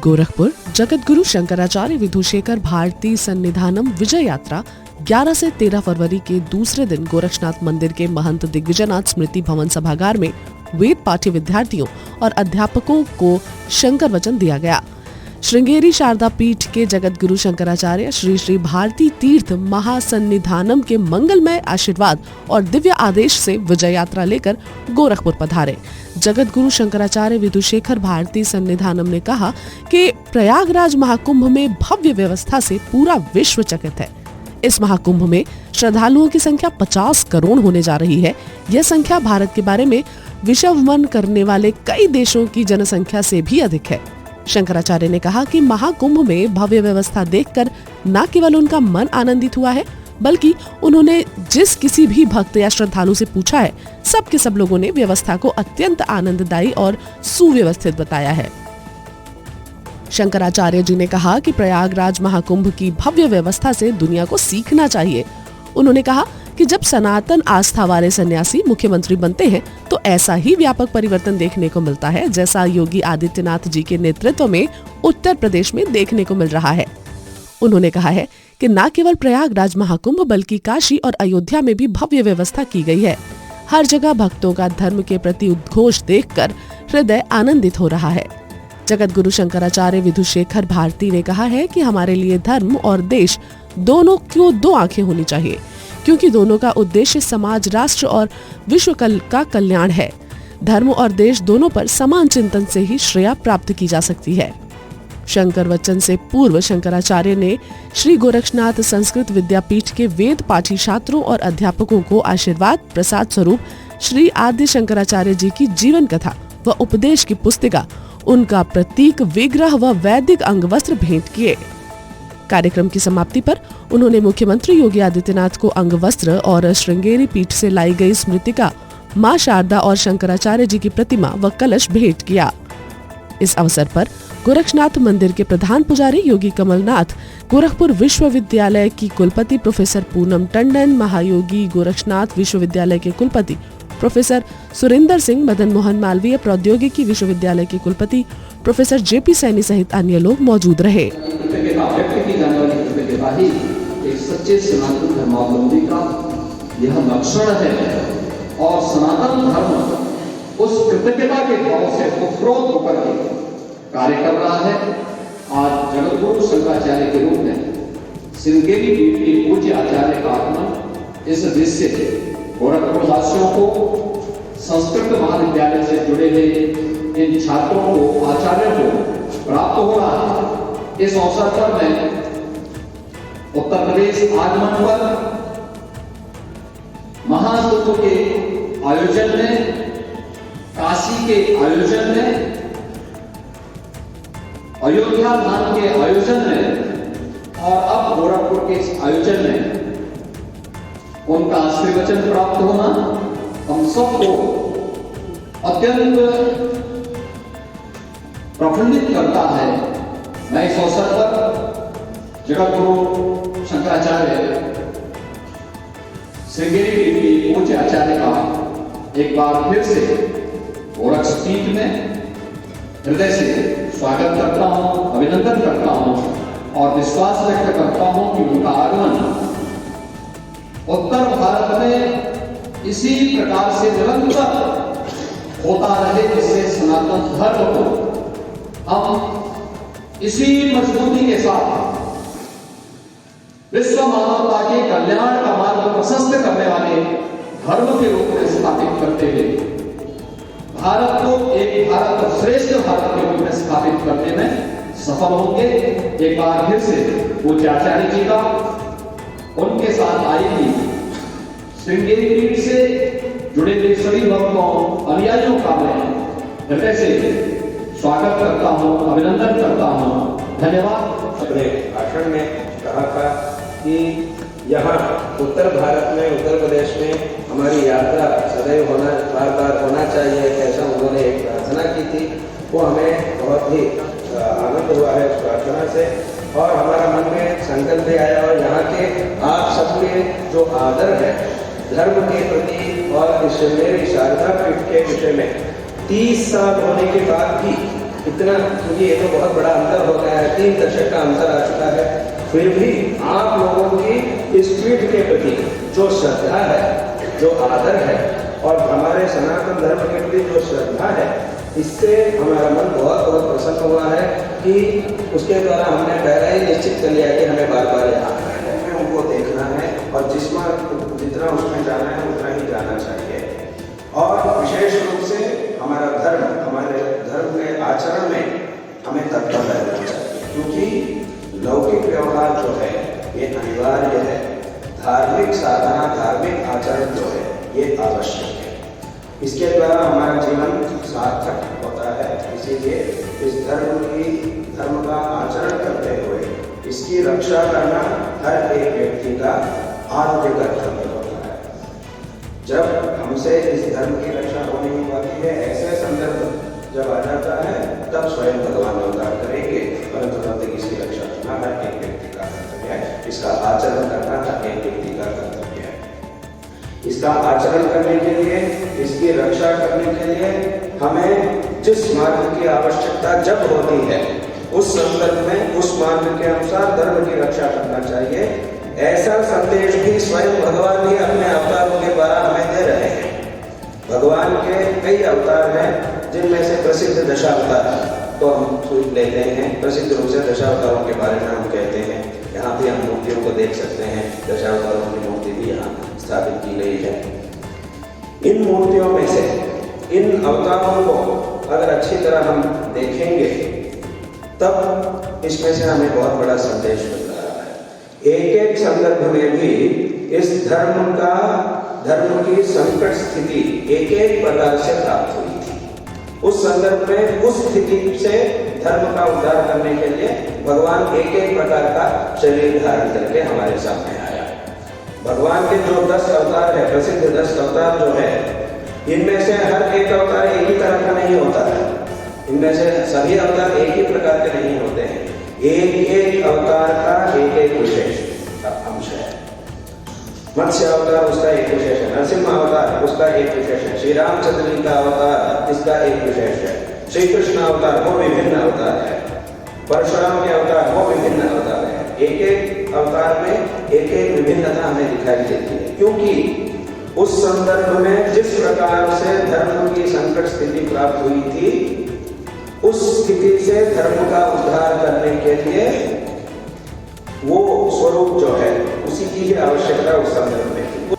गोरखपुर जगतगुरु शंकराचार्य विधुशेखर भारती सन्निधानम विजय यात्रा 11 से 13 फरवरी के दूसरे दिन गोरक्षनाथ मंदिर के महंत दिग्विजयनाथ स्मृति भवन सभागार में वेद पाठी विद्यार्थियों और अध्यापकों को शंकर वचन दिया गया। श्रृंगेरी शारदा पीठ के जगतगुरु शंकराचार्य श्री श्री भारती तीर्थ महासन्निधानम के मंगलमय आशीर्वाद और दिव्य आदेश से विजय यात्रा लेकर गोरखपुर पधारे। जगतगुरु शंकराचार्य विधुशेखर भारती सन्निधानम ने कहा कि प्रयागराज महाकुंभ में भव्य व्यवस्था से पूरा विश्व चकित है। इस महाकुंभ में श्रद्धालुओं की संख्या 50 करोड़ होने जा रही है। यह संख्या भारत के बारे में विश्वमन करने वाले कई देशों की जनसंख्या से भी अधिक है। शंकराचार्य ने कहा कि महाकुंभ में भव्य व्यवस्था देखकर न केवल उनका मन आनंदित हुआ है, बल्कि उन्होंने जिस किसी भी भक्त या श्रद्धालु से पूछा है, सब लोगों ने व्यवस्था को अत्यंत आनंददायी और सुव्यवस्थित बताया है। शंकराचार्य जी ने कहा कि प्रयागराज महाकुंभ की भव्य व्यवस्था से दुनिया को सीखना चाहिए। उन्होंने कहा कि जब सनातन आस्था वाले सन्यासी मुख्यमंत्री बनते हैं तो ऐसा ही व्यापक परिवर्तन देखने को मिलता है जैसा योगी आदित्यनाथ जी के नेतृत्व में उत्तर प्रदेश में देखने को मिल रहा है। उन्होंने कहा है कि न केवल प्रयागराज महाकुंभ बल्कि काशी और अयोध्या में भी भव्य व्यवस्था की गई है। हर जगह भक्तों का धर्म के प्रति उद्घोष देखकर हृदय आनंदित हो रहा है। जगतगुरु शंकराचार्य विधुशेखर भारती ने कहा है कि हमारे लिए धर्म और देश दोनों को दो आंखें होनी चाहिए, क्योंकि दोनों का उद्देश्य समाज, राष्ट्र और विश्व का कल्याण है। धर्म और देश दोनों पर समान चिंतन से ही श्रेय प्राप्त की जा सकती है। शंकर वचन से पूर्व शंकराचार्य ने श्री गोरक्षनाथ संस्कृत विद्यापीठ के वेद पाठी छात्रों और अध्यापकों को आशीर्वाद प्रसाद स्वरूप श्री आदि शंकराचार्य जी की जीवन कथा व उपदेश की पुस्तिका, उनका प्रतीक विग्रह व वैदिक अंगवस्त्र भेंट किए। कार्यक्रम की समाप्ति पर उन्होंने मुख्यमंत्री योगी आदित्यनाथ को अंगवस्त्र और श्रृंगेरी पीठ से लाई गई स्मृतिका, मां शारदा और शंकराचार्य जी की प्रतिमा व कलश भेंट किया। इस अवसर पर गोरक्षनाथ मंदिर के प्रधान पुजारी योगी कमलनाथ, गोरखपुर विश्वविद्यालय की कुलपति प्रोफेसर पूनम टंडन, महायोगी गोरक्षनाथ विश्वविद्यालय के कुलपति प्रोफेसर सुरेंद्र सिंह, मदन मोहन मालवीय प्रौद्योगिकी विश्वविद्यालय के कुलपति प्रोफेसर जेपी सैनी सहित अन्य लोग मौजूद रहे। एक सच्चे सनातन धर्मावलंबी का यह लक्षण है और सनातन धर्म उस कृतज्ञता के भाव से उपरोक्त होकर के कार्य कर रहा है। आज जगतगुरु शंकराचार्य के रूप में श्रृंगेरी पीठ के पूज्य आचार्य का आगमन इस दृश्य गोरखपुर वासियों को, संस्कृत महाविद्यालय से जुड़े हुए इन छात्रों को, आचार्यों को प्राप्त हो रहा है। इस अवसर पर मैं उत्तर प्रदेश आगमन पर महाकुंभ के आयोजन में, काशी के आयोजन में, अयोध्या धाम के आयोजन में और अब गोरखपुर के इस आयोजन में उनका आशीर्वचन प्राप्त होना हम सबको अत्यंत प्रफुल्लित करता है। मैं इस अवसर पर जगतगुरु शंकराचार्य श्रृंगेरी के पूज्य आचार्य का एक बार फिर से गोरक्ष पीठ में हृदय से स्वागत करता हूं, अभिनंदन करता हूं और विश्वास व्यक्त करता हूं कि उनका आगमन उत्तर भारत में इसी प्रकार से निरंतर होता रहे, जिससे सनातन धर्म को हम इसी मजबूती के साथ विश्व मानवता के कल्याण का मार्ग प्रशस्त करने वाले धर्म के रूप में स्थापित करते हुए भारत को एक भारत श्रेष्ठ भारत के रूप में स्थापित करने में सफल होंगे। एक बार फिर से पूज्य आचार्य जी का उनके साथ आई थी श्रृंगेरी पीठ से जुड़े हुए सभी भक्तों, अनुयायियों का मैं हृदय से स्वागत करता हूं, अभिनंदन करता हूं। धन्यवाद। अपने भाषण में कहा था कि यहाँ उत्तर भारत में, उत्तर प्रदेश में हमारी यात्रा सदैव बार होना चाहिए, ऐसा उन्होंने एक प्रार्थना की थी। वो हमें बहुत ही आनंद हुआ है उस प्रार्थना से और हमारा मन में संकल्प भी आया और यहाँ के आप सबके जो आदर है धर्म के प्रति और इस मेरी शारदा पीठ के विषय में 30 साल होने के बाद भी इतना, क्योंकि ये तो बहुत बड़ा अंतर हो गया है, 3 दशक का अंतर आ चुका है, फिर भी आप लोगों की इस पीठ के प्रति जो श्रद्धा है, जो आदर है और हमारे सनातन धर्म के प्रति जो श्रद्धा है, इससे हमारा मन बहुत बहुत प्रसन्न हुआ है कि उसके द्वारा हमने पहले ही निश्चित कर लिया कि हमें बार बार यहाँ आना है, उनको देखना है और जितना उसमें जाना है उतना ही जाना चाहिए। और विशेष रूप से हमारे धर्म के आचरण में हमें तत्पर रहना चाहिए, क्योंकि लौकिक व्यवहार जो है ये अनिवार्य है, धार्मिक साधना, धार्मिक आचरण जो है ये आवश्यक है, इसके द्वारा हमारा जीवन सार्थक होता है। इसीलिए इस धर्म का आचरण करते हुए इसकी रक्षा करना हर एक व्यक्ति का आद्य कर्तव्य होता है। जब हमसे इस धर्म की रक्षा होने की बात है, ऐसे संदर्भ जब आ जाता है तब स्वयं भगवान अवतार करेंगे, परंतु तब तक इसकी रक्षा करना हर एक व्यक्ति का कर्तव्य है, इसका आचरण करना हर एक व्यक्ति का कर्तव्य है। इसका आचरण करने के लिए, इसकी रक्षा करने के लिए हमें जिस मार्ग की आवश्यकता जब होती है उस संदर्भ में उस मार्ग के अनुसार धर्म की रक्षा करना चाहिए। ऐसा संदेश भी स्वयं भगवान ही अपने अवतारों के द्वारा हमें दे रहे हैं। भगवान के कई अवतार हैं, जिनमें से प्रसिद्ध दशावतार तो हम लेते हैं, प्रसिद्ध रूप से दशावतारों के बारे में हम कहते हैं। यहाँ भी हम मूर्तियों को देख सकते हैं, दशावतारों की मूर्ति भी यहाँ स्थापित की गई है। इन मूर्तियों में से, इन अवतारों को अगर अच्छी तरह हम देखेंगे तब इसमें से हमें बहुत बड़ा संदेश मिल रहा है। एक एक संदर्भ में भी इस धर्म की संकट स्थिति एक एक प्रकार से प्राप्त हुई थी। उस संदर्भ में उस स्थिति से धर्म का उद्धार करने के लिए भगवान एक एक प्रकार का शरीर धारण करके हमारे सामने आया। भगवान के जो 10 अवतार है, प्रसिद्ध 10 अवतार जो है, इनमें से हर एक अवतार एक ही तरह का नहीं होता है। इनमें से सभी अवतार एक ही प्रकार के नहीं होते हैं। एक एक अवतार का एक एक विशेष अंश है। मत्स्य अवतार उसका एक विशेष है, नरसिंह अवतार उसका एक विशेष है, श्री रामचंद्र जी का अवतार इसका एक विशेष है, श्री कृष्ण अवतार वो विभिन्न अवतार है, परशुराम के अवतार वो विभिन्न अवतार है। एक एक अवतार में एक एक विभिन्नता हमें दिखाई देती है, क्योंकि उस संदर्भ में जिस प्रकार से धर्म की संकट स्थिति प्राप्त हुई थी, उस स्थिति से धर्म का उद्धार करने के लिए वो स्वरूप जो है उसी की ही आवश्यकता उस संदर्भ में थी।